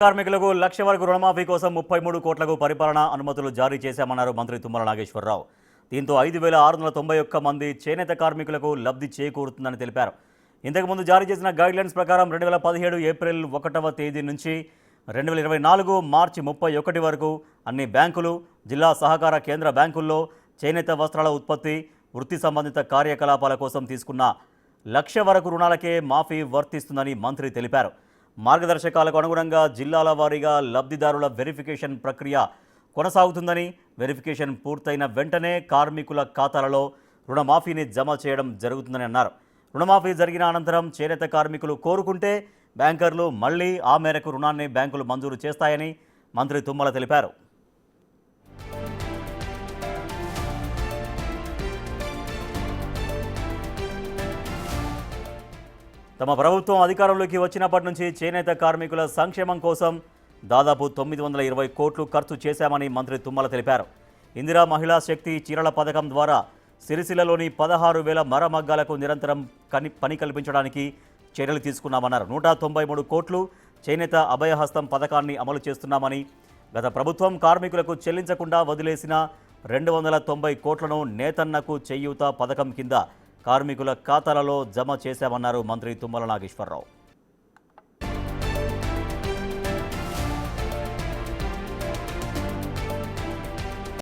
కార్మికులకు లక్ష వరకు రుణమాఫీ కోసం 33 కోట్లకు పరిపాలనా అనుమతులు జారీ చేశామన్నారు మంత్రి తుమ్మల నాగేశ్వరరావు. దీంతో 5691 మంది చేనేత కార్మికులకు లబ్ధి చేకూరుతుందని తెలిపారు. ఇంతకుముందు జారీ చేసిన గైడ్లైన్స్ ప్రకారం 2017 ఏప్రిల్ 1వ తేదీ నుంచి 2024 మార్చి 31 వరకు అన్ని బ్యాంకులు, జిల్లా సహకార కేంద్ర బ్యాంకుల్లో చేనేత వస్త్రాల ఉత్పత్తి, వృత్తి సంబంధిత కార్యకలాపాల కోసం తీసుకున్న లక్ష వరకు రుణాలకే మాఫీ వర్తిస్తుందని మంత్రి తెలిపారు. మార్గదర్శకాలకు అనుగుణంగా జిల్లాల వారీగా లబ్ధిదారుల వెరిఫికేషన్ ప్రక్రియ కొనసాగుతుందని, వెరిఫికేషన్ పూర్తయిన వెంటనే కార్మికుల ఖాతాలలో రుణమాఫీని జమ చేయడం జరుగుతుందని అన్నారు. రుణమాఫీ జరిగిన అనంతరం చేనేత కార్మికులు కోరుకుంటే బ్యాంకర్లు మళ్లీ ఆ మేరకు రుణాన్ని బ్యాంకులు మంజూరు చేస్తాయని మంత్రి తుమ్మల తెలిపారు. తమ ప్రభుత్వం అధికారంలోకి వచ్చినప్పటి నుంచి చేనేత కార్మికుల సంక్షేమం కోసం దాదాపు 920 కోట్లు ఖర్చు చేశామని మంత్రి తుమ్మల తెలిపారు. ఇందిరా మహిళా శక్తి చీరల పథకం ద్వారా సిరిసిల్లలోని 16,000 మరమగ్గాలకు నిరంతరం పని కల్పించడానికి చర్యలు తీసుకున్నామన్నారు. 193 కోట్లు చేనేత అభయహస్తం పథకాన్ని అమలు చేస్తున్నామని, గత ప్రభుత్వం కార్మికులకు చెల్లించకుండా వదిలేసిన 290 కోట్లను నేతన్నకు చేయూత పథకం కింద కార్మికుల ఖాతాలలో జమ చేశామన్నారు మంత్రి తుమ్మల నాగేశ్వరరావు.